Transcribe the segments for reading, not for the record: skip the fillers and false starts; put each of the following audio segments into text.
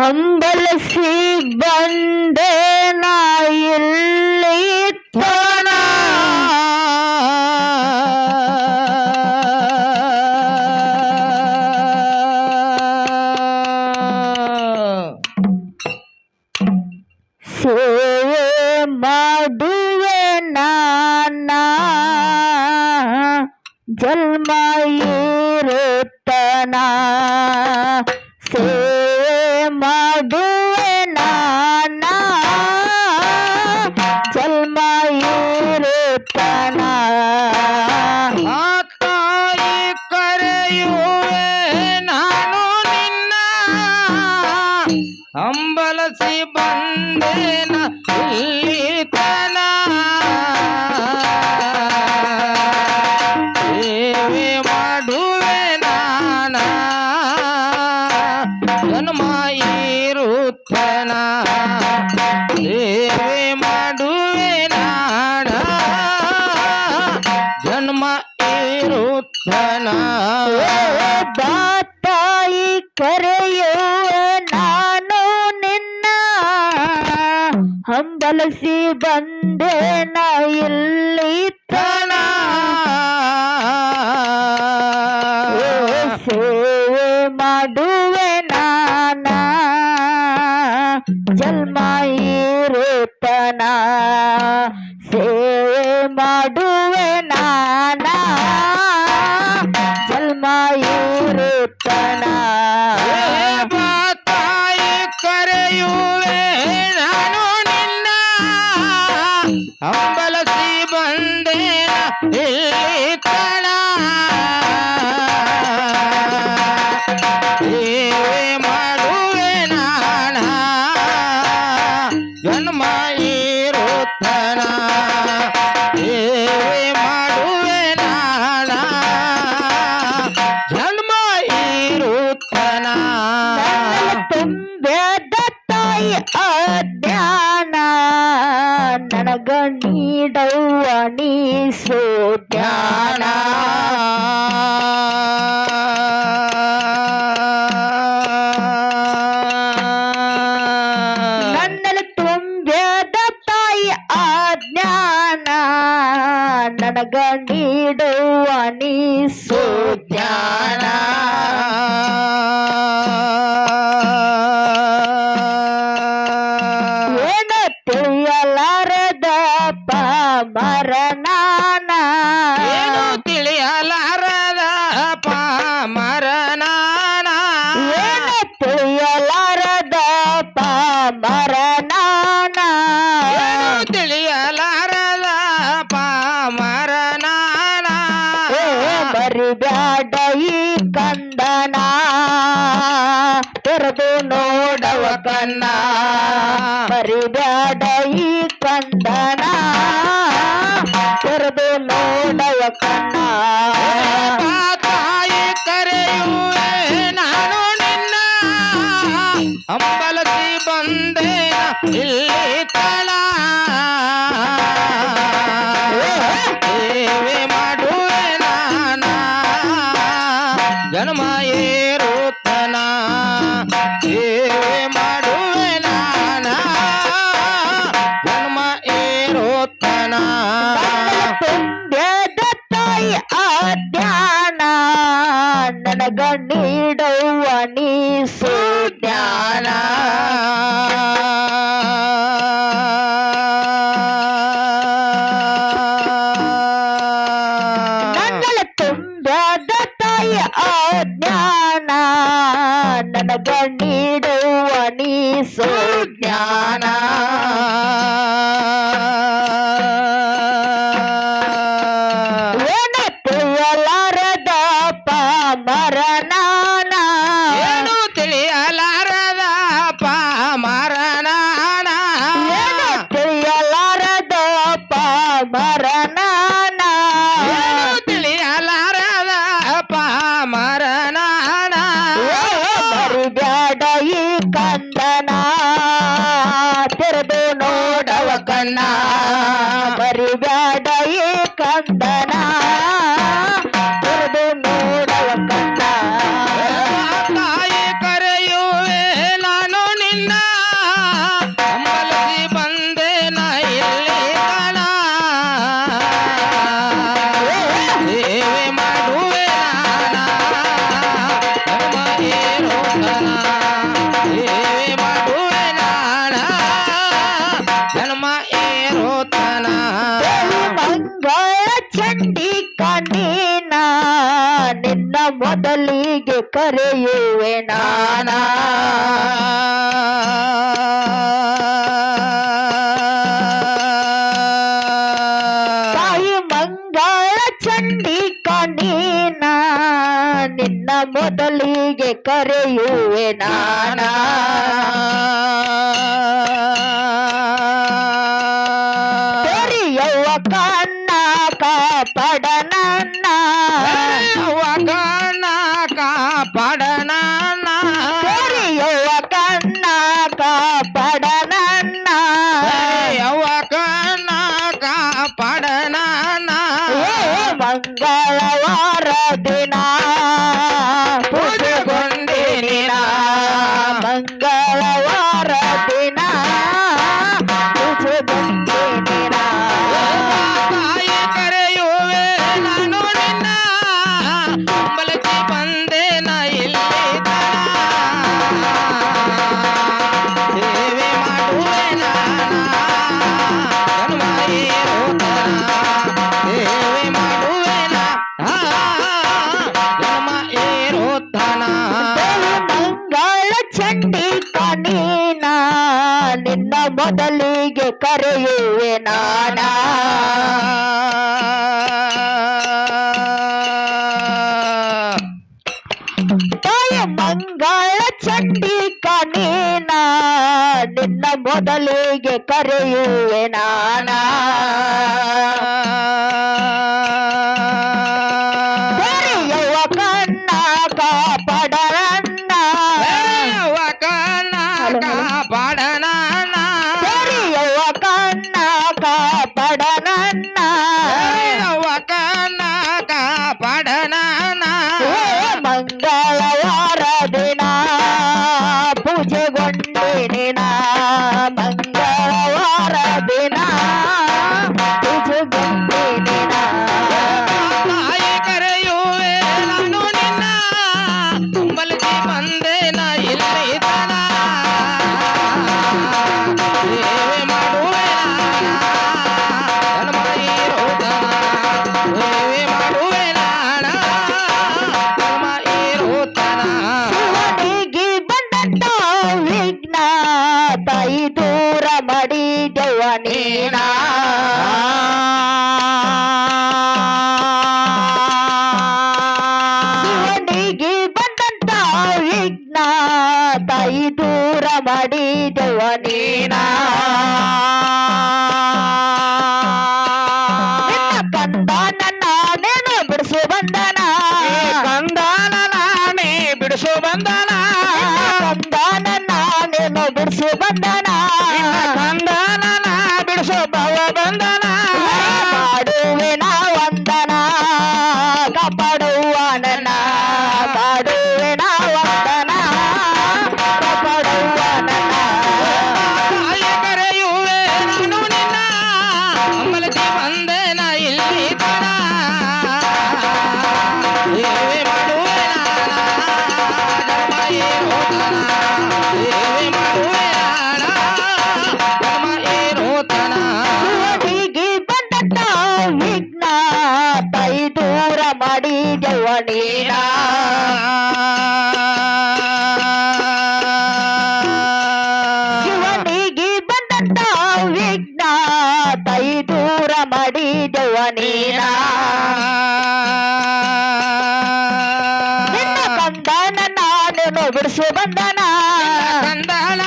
ಹಂಬಲಿಸಿ ಬಂದೆ ನಾ ಇಲ್ಲಿ ತನ ಸೇವೆ ಮಾಡುವೆ ನಾನ ಜನ್ಮ ಇರುತ್ತನ ಸೇವೆ ಮಾಡುವೆ ನಾನ ಜನ್ಮ ಇರುತ್ತನ ತಾಯಿ ಕರೆಯುವೆ ನಾನು ನಿನ್ನ ಹಂಬಲಸಿ ಬಂದೇನ ಇಲ್ಲಿ ತನ ಸೇವೆ ಮಾಡುವೆ ನಾನ ಜನ್ಮ ಇರುತ್ತನ ಸೇವೆ ಮಾಡುವೆ ನಾನ ಜನ್ಮ ಇರುತ್ತನ ತಾಯಿ ಕರೆಯುವೆ ನಾನು ನಿನ್ನ ಹಂಬಲಿಸಿ ಬಂದೆ ನಾ ಇಲ್ಲಿ ತನ ಸೇವೆ ಮಾಡುವೆ ನಾನ ಜನ್ಮ ಇರುತ್ತನ ಸೇವೆ ಮಾಡುವೆ ನಾನ ಜನ್ಮ ಇರುತ್ತನ ತಾಯಿ ಕರೆಯುವೆ ನಾನು ನಿನ್ನ ಹಂಬಲಸಿ ಬಂದೇನ ಇಲ್ಲಿ ತನ ಸೇವೆ ಮಾಡುವೆ ನಾನ ಜನ್ಮ ಇರುತ್ತನ ಸೇವೆ ಮಾಡುವೆ ನಾನ ಜನ್ಮ ಇರುತ್ತನ ತುಂಬ್ಯದ ತಾಯಿ ಅಜ್ಞಾನ ನನಗ ನೀಡುವ ನೀಸು ಜ್ಞಾನ ನನ್ನಲ್ಲಿ ತುಂಬ್ಯದ ತಾಯಿ ಅಜ್ಞಾನ ನನಗ ನೀಡುವ ನೀಸು ಜ್ಞಾನ ಏನು ತಿಳಿಯಲಾರದ ಪಾಮರನಾನ ಏನು ತಿಳಿಯಲಾರದ ಪಾಮರನಾನ ಏನು ತಿಳಿಯಲಾರದ ಪಾಮರನಾನ ಏನು ತಿಳಿಯಲಾರದ ಪಾಮರನಾನ ಬರಿಬ್ಯಾಡ ಈ ಕಂದನ ತೆರೆದು ನೋಡವ ಕಣ್ಣ ಬರಿಬ್ಯಾಡ ಈ ಕಂದನ ತೆರೆದು ನೋಡವ ಕಣ್ಣ ತಾಯಿ ಕರೆಯುವೆ ನಾನು ನಿನ್ನ ಹಂಬಲಸಿ ಬಂದೇನ ಇಲ್ಲಿ ತಳ ಸೇವೆ ಮಾಡುವೆ ನಾನ ಜನ್ಮ ಏರುತ್ತನ ಸೇವೆ ಮಾಡುವೆ ನಾನ ಜನ್ಮ ಏರುತ್ತನ ತುಂಬ್ಯದ ತಾಯಿ ಅಜ್ಞಾನ ನನಗ ನೀಡುವ ನೀಸು ಜ್ಞಾನ ನನ್ನಲ್ಲಿ ತುಂಬ್ಯದ ತಾಯಿ ಅಜ್ಞಾನ ನನಗ ನೀಡುವ ನೀಸು ಜ್ಞಾನ ಏನು ತಿಳಿಯಲಾರದ ಪಾಮರನಾನ ಏನು ತಿಳಿಯಲಾರದ ಪಾಮರನಾನ ಏನು ತಿಳಿಯಲಾರದ ಪಾಮರನಾನ ಏನು ತಿಳಿಯಲಾರದ ಪಾಮರನಾನ ಬರಿಬ್ಯಾಡ ಈ ಕಂದನ ತೆರೆದು ನೋಡವ ಕಣ್ಣ ಬರಿಬ್ಯಾಡ ಈ ಕಂದನ ತೆರೆದು ನೋಡವ ಕಣ್ಣ ತಾಯಿ ಕರೆಯುವೆ ನಾನು ನೀನ ನಿನ್ನ ಮೊದಲಿಗೆ ಕರೆಯುವೆ ನಾನ ತಾಯಿ ಮಂಗಳ ಚಂಡಿಕಾ ನೀನ ನಿನ್ನ ಮೊದಲಿಗೆ ಕರೆಯುವೆ ನಾನ ತೆರೆಯುವ ಕಣ್ಣ ಕಾಪಾಡ ನನ್ನ ಅವಗಣ ಕಾಪಾಡಣ ತೆರೆಯುವ ಕಣ್ಣ ಕಾಪಾಡ ನನ್ನ ಅವಗಣ ಕಾಪಾಡಣ ಮಂಗಳವಾರ ದಿನ ಪೂಜೆಗೊಂಡಿನ ಮಂಗಳವಾರ ದಿನ ಪೂಜೆಗೊಂಡಿನ ತಾಯಿ ಕರೆಯುವೆ ನಾನು ನಿನ್ನ ಬಳಸಿ ಬಂದೇನ ಇಲ್ಲಿ ಸೇವೆ ಮಾಡುವೆ ಜನ್ಮ ಇರೋತನ ಸೇವೆ ಮಾಡುವೆ ಜನ್ಮ ಇರೋತನ ಮಂಗಳ ಚಂಡಿಕಾ ನೀನ ನಿನ್ನ ಮೊದಲಿಗೆ ಕರೆಯುವೆ ನಾನ ತಾಯ ಮಂಗಳ ಚಂಡಿಕಾ ನೀನ ನಿನ್ನ ಮೊದಲಿಗೆ ಕರೆಯುವೆ ನಾನ ತೆರೆಯುವ ಕಣ್ಣ ಕಾಪಾಡರನ್ನ ಅವಗಣ ಕಾಪಾಡಣ ತೆರೆಯುವ ಕಣ್ಣ ಕಾಪಾಡರನ್ನ ಅವಗಣ ಕಾಪಾಡಣ ಮಂಗಳವಾರ ದಿನ ಪೂಜೆಗೊಂಡಿನ ಮಂಗಳವಾರ ದಿನ ಪೂಜೆಗೊಂಡಿನ ತಾಯಿ ಕರೆಯುವೆ ನಾನು ನಿನ್ನ ಬಳಸಿ ಬಂದೇನ ಇಲ್ಲಿ ತನ ಸೇವೆ ಮಾಡುವೆ ಜನ್ಮ ಇರೋತನ ಸೇವೆ ಮಾಡುವೆ ಜನ್ಮ ಇರೋತನ ಶಿವನಿಗೆ ಬಂದಂತ ವಿಘ್ನ ತಾಯಿ ದೂರ ಮಾಡಿದೆವ ನೀನ ಶಿವನಿಗೆ ಬಂದಂತ ವಿಘ್ನ ತಾಯಿ ದೂರ ಮಾಡಿದೆವ ನೀನ ನಿನ್ನ ಕಂದ ನನ್ನ ನೇನು ಬಿಡಿಸು ಬಂದನ ಕಂದನ ನಾನೇ ಬಿಡಿಸು ಬಂದನ ಕಂದ ನನ್ನ ನೇನು ಬಿಡಿಸು ಬಂದನ ಕಂದನ ಬಿಡಿಸು ಭವ ಬಂದನ ಮಾಡುವೆ ನಾ ವಂದನ ಕಾಪಾಡುವ ನನ್ನ ಮಾಡುವೆ ನಾ ವಂದನ ಕಾಪಾಡುವ ನನ್ನ ತಾಯಿ ಕರೆಯುವೆ ನಾನು ನಿನ್ನ ಬಳಸಿ ಬಂದೇನ ಇಲ್ಲಿ ತನ ಸೇವೆ ಮಾಡುವೆ ಜನ್ಮ ಇರೋತನ ಸೇವೆ ಮಾಡುವೆ ಜನ್ಮ ಇರೋತನ ಶಿವನಿಗೆ ಬಂದಂತ ವಿಘ್ನ ತಾಯಿ ದೂರ ಮಾಡಿದೆವ ನೀನ ಶಿವನಿಗೆ ಬಂದಂತ ವಿಘ್ನ ತಾಯಿ ದೂರ ಮಾಡಿದೆವ ನೀನ ನಿನ್ನ ಕಂದನ ನಾನೇನು ಬಿಡಿಸು ಬಂದನ ಕಂದನ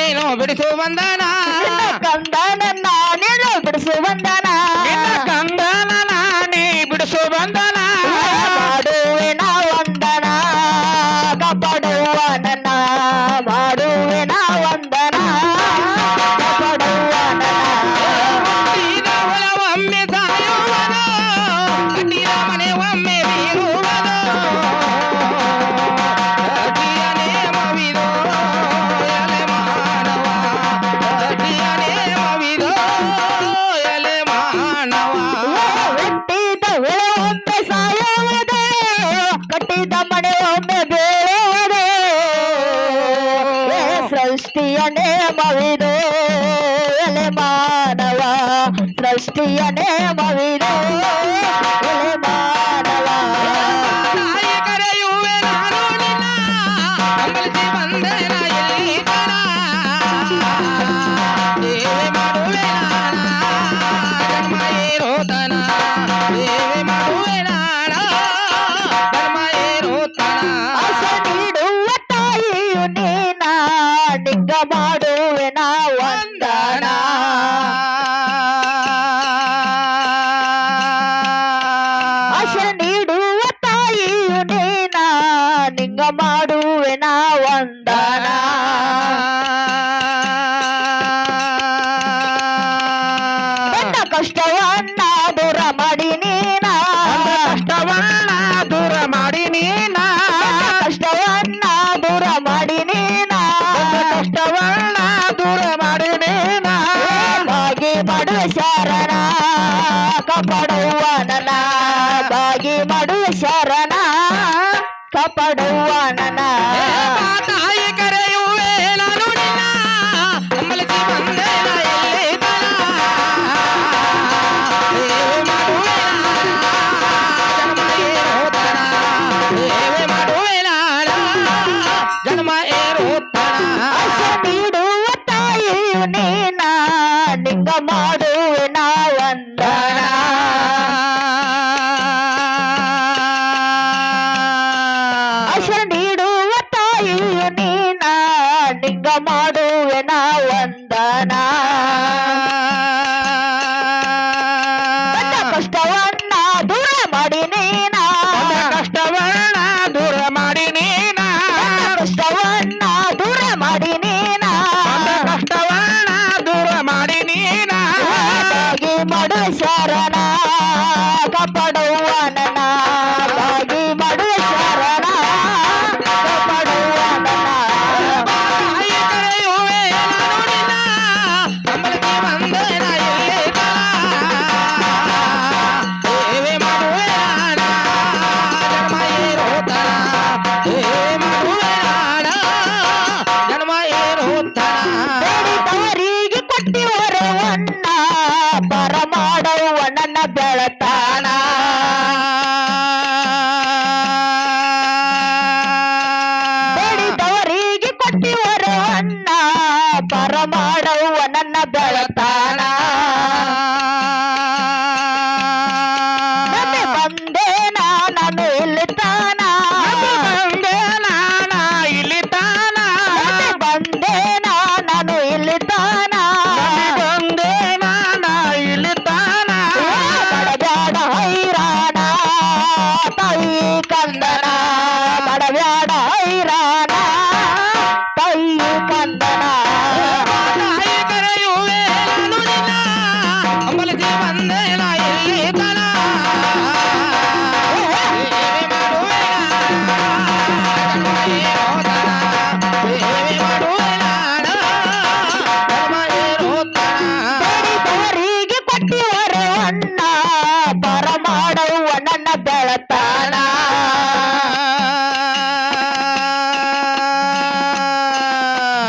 ನೀನು ಬಿಡಿಸು ಬಂದನ ನಿನ್ನ ಕಂದನ ನಾನೇನು ಬಿಡಿಸು ಬಂದನ ಕಂದನ ನಾನೇ ಬಿಡಿಸು ಬಂದನ ಮಾಡುವೆ ನಾ ವಂದನ ಕಾಪಾಡುವ ನನ್ನ ಮಾಡುವೆ ನಾ ವಂದನ ಕಾಪಾಡುವ ನನ್ನ ಹುಟ್ಟಿದ ಹೊಲ ಒಮ್ಮೆ ಸಾಯುವುದು ಕಟ್ಟಿದ ಮನೆ ಒಮ್ಮೆ ಬೀರುವುದು ಅಡ್ಡಿಯ ನೇಮವಿದು ಎಲೆ ಮಾನವ ಅಡ್ಡಿಯ ನೇಮವಿದು ಎಲೆ ಮಾನವ ಹುಟ್ಟಿದ ಹುಳ ಒಮ್ಮೆ ಸಾಯುವುದೇ ಕಟ್ಟಿದ ಮನೆ ಒಮ್ಮೆ ಬೀಳುವುದೇ ಸೃಷ್ಟಿಯ ನೇಮವಿದು ಎಲೆ ಮಾನವ ಸೃಷ್ಟಿಯ ನೇಮವಿದು ಎಲೆ ಮಾನವ ಆಶೆ ನೀಡುವ ತಾಯಿಯು ನೀನ ನಿಂಗ ಮಾಡುವೆ ನಾ ವಂದನ ನನ್ನ ಕಷ್ಟವನ್ನ ದೂರ ಮಾಡಿ ನೀನ ಕಷ್ಟವನ್ನ ದೂರ ಮಾಡಿ ನೀನ ಕಷ್ಟವನ್ನ ದೂರ ಮಾಡಿ ನೀನ ಕಷ್ಟವನ್ನ ದೂರ ಮಾಡಿ ನೀನ ಬಾಗಿ ಮಾಡುವ ಶರಣ ಕಾಪಾಡುವ ನನ್ನ ಬಾಗಿ ಮಾಡುವ ಶರಣ ಕಾಪಾಡುವ ನನ್ನ ತಾಯಿ ಕರೆಯುವೆ ನಾನು ನಿನ್ನ ಅಂಬಲಿಸಿ ಬಂದೆ ನಾ ಎಲ್ಲಿದ್ದನ ಜನ್ಮ ಏರೋತನ ಆಶೆ ನೀಡುವ ತಾಯಿಯು ನೀನ ನಿಂಗ ಮಾಡುವೆ ನಾ ವಂದನ ಆಶೆ ನೀಡುವ ತಾಯಿಯು ನೀನ ನಿಂಗ ಮಾಡುವೆ ನಾ ವಂದನ ನನ್ನ ಕಷ್ಟವನ್ನ ದೂರ ಮಾಡಿ ನೀನ ಕಷ್ಟವನ್ನ ದೂರ ಮಾಡಿ ನೀನ ಕಷ್ಟವನ್ನ ದೂರ ಮಾಡಿ ನೀನ ಕಷ್ಟವನ್ನ ದೂರ ಮಾಡಿ ನೀನ ಬಾಗಿ ಮಾಡುವ ಶರಣ ಕಾಪಾಡುವ ನನ್ನ ಬಾಗಿ ಮಾಡುವ ಶರಣ ಕಾಪಾಡುವ ನನ್ನ ತಾಯಿ ಕರೆಯುವೆ ನಾನು ನಿನ್ನ ಅಂಬಲಿಸಿ ಬಂದೆ ನಾ ಎಲ್ಲಿದ್ದನ ಸೇವೆ ಮಾಡುವೆ ನಾನ ಜನ್ಮ ಏರೋತನ ಸೇವೆ ಮಾಡುವೆ ನಾನ ಜನ್ಮ ಏರೋತನ ಬೇಡಿದವರಿಗೆ ಕೊಟ್ಟಿವರವನ್ನ ಬರ ಮಾಡುವ ನನ್ನ ಬೆಳತಾನ ಬೇಡಿದವರಿಗೆ ಕೊಟ್ಟಿವರವನ್ನ ಬರ ಮಾಡುವ ನನ್ನ ಬೆಳತಾನ ನನ್ನೆ ಬಂದೆ ನಾನು ಇಲ್ಲಿ ತಾನ ಬಂದೆ ನಾನ ಇಲ್ಲಿ ತಾನ ನನ್ನೆ ಬಂದೆ ನಾನು ಇಲ್ಲಿ ತಾನ ಬಂದೆ ನಾನ ಇಲ್ಲಿ ತಾನ ಬಡಬ್ಯಾಡ ಹೈರಾಣ ತಾಯಿ ಕಂದನ ಬಡಬ್ಯಾಡ ಹೈರಾಣ ತಾಯಿ ಕಂದನ ತಾಯಿ ಕರೆಯುವೆ ನಾನು ನಿನ್ನ ಅಂಬಲಿಸಿ ಬಂದೆ ನಾ ಎಲ್ಲಿದ್ದನ ಸೇವೆ ಮಾಡುವೆ ನಾನ ಜನ್ಮ ಏರೋತನ ಸೇವೆ ಮಾಡುವೆ ನಾನ ಜನ್ಮ ಏರೋತನ ಬೇಡಿದವರಿಗೆ ಕೊಟ್ಟಿವರವನ್ನ ಬರ ಮಾಡುವ ನನ್ನ ಬೆಳತಾನ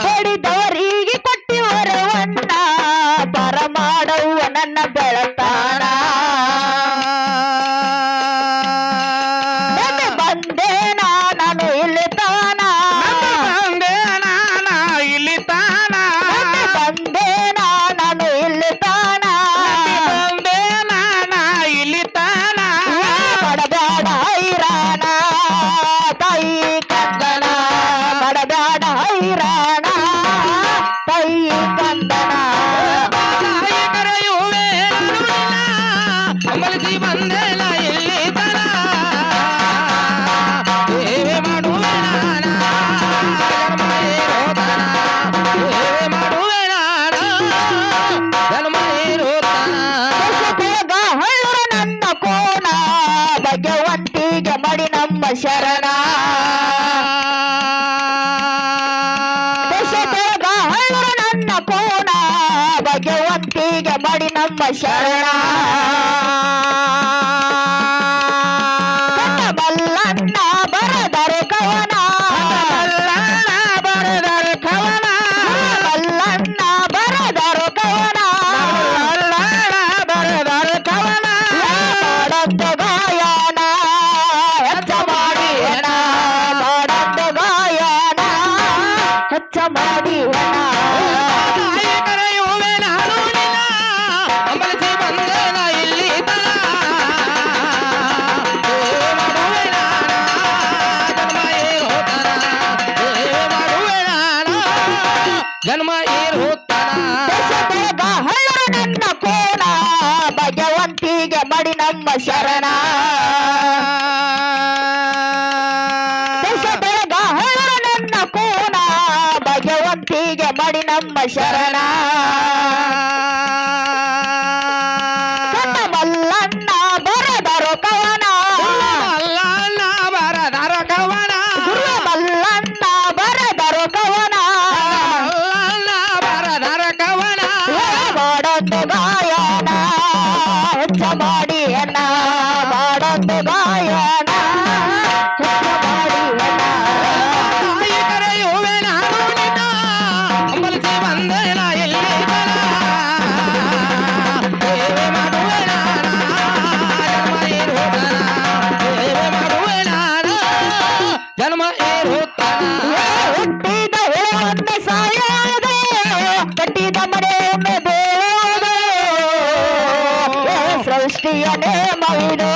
ಬೇಡಿದವರಿಗೆ ಕೊಟ್ಟಿವರವನ್ನ ಬರ ಮಾಡುವ ನನ್ನ ಬೆಳತಾನ ನನ್ನೆ ಬಂದೆ ನಾನು ಇಲ್ಲಿ ತಾನ ಬಂದೆ ನಾನ ಇಲ್ಲಿ ತಾನ ನನ್ನೆ ಬಂದೆ ನಾನು ಇಲ್ಲಿ ತಾನ ಬಂದೆ ನಾನ ಇಲ್ಲಿ ತಾನ ಬಡಬ್ಯಾಡ ಹೈರಾಣ ತಾಯಿ ಕಂದನ ಬಡಬ್ಯಾಡ ಹೈರಾಣ ತಾಯಿ ಕಂದನ ತಾಯಿ ಕರೆಯುವೆ ನಾನು ನಿನ್ನ ಅಂಬಲಿಸಿ ಬಂದೆ ನಾ ಎಲ್ಲಿದ್ದನ ಸೇವೆ ಮಾಡುವೆ ನಾನ ಜನ್ಮ ಏರೋತನ ಸೇವೆ ಮಾಡುವೆ ನಾನ ಜನ್ಮ ಏರೋತನ ದೇಶದಾಗ ಹಳ್ಳರ ನನ್ನ ಕೋಣ ಭಗವಂತಿಗೆ ಮಡಿ ನಮ್ಮ ಶರಣ ದೇಶದಾಗ ಹಳ್ಳರ ನನ್ನ ಕೋಣ ಭಗವಂತಿಗೆ ಮಡಿ ನಮ್ಮ ಶರಣ ಕನ್ನ ಬಲ್ಲನ್ನ ಬರದರೆ ಕವನ ಬಲ್ಲಣ್ಣ ಬರೆದರೆ ಕವನ ಬಲ್ಲನ್ನ ಬರದರೆ ಕವನ ಬಲ್ಲಣ್ಣ ಬರೆದರೆ ಕವನ ಮಾಡಂತ ಗಾಯನ ಹೆಚ್ಚ ಮಾಡಿ ಮಾಡಂತ ಗಾಯನ ಹೆಚ್ಚ ಮಾಡಿ ತಾಯಿ ಕರೆಯುವೆ ನಾನು ನಿನ್ನ ಅಂಬಲಿಸಿ ಬಂದೆ ಶರಣ ದೇಶ ಬೆಳಗ ನನ್ನ ಕೂನ ಭಗವಂತಿಗೆ ಮಡಿ ನಮ್ಮ ಶರಣ ಕನ್ನ ಮಲ್ಲಣ್ಣ ಬರದರು ಕವನ ಮಲ್ಲಣ್ಣ ಬರದರ ಕವನ ಗುರು ಮಲ್ಲಣ್ಣ ಬರದರು ಕವನ ಮಲ್ಲಣ್ಣ ಬರದರ ಕವನ ಮಾಡೊಂದು ಗಾಯನ ಹೆಚ್ಚ ಮಾಡಿ ಅಣ್ಣ ಮಾಡೊಂದು ಗಾಯನ ಹೆಚ್ಚ ಮಾಡಿ ಅಣ್ಣ ತಾಯಿ ಕರೆಯುವೆ ನಾನು ನಿನ್ನ ಅಂಬಲಿಸಿ ಬಂದೇನ ಎಲ್ಲಿ ಸೇವೆ ಮಾಡುವೆ ನಾನ ಜನ್ಮ ಇರುತ್ತನ ಸೇವೆ ಮಾಡುವೆ ನಾನ ಜನ್ಮ ಇರುತ್ತನ ಹುಟ್ಟಿದ ಒಮ್ಮೆ ಸಾಯೋದು ಕಟ್ಟಿದ ಮನೆಯೊಮ್ಮೆ ಬೇಯೋದು ಸೃಷ್ಟಿಯ ನೇಮ ಇದು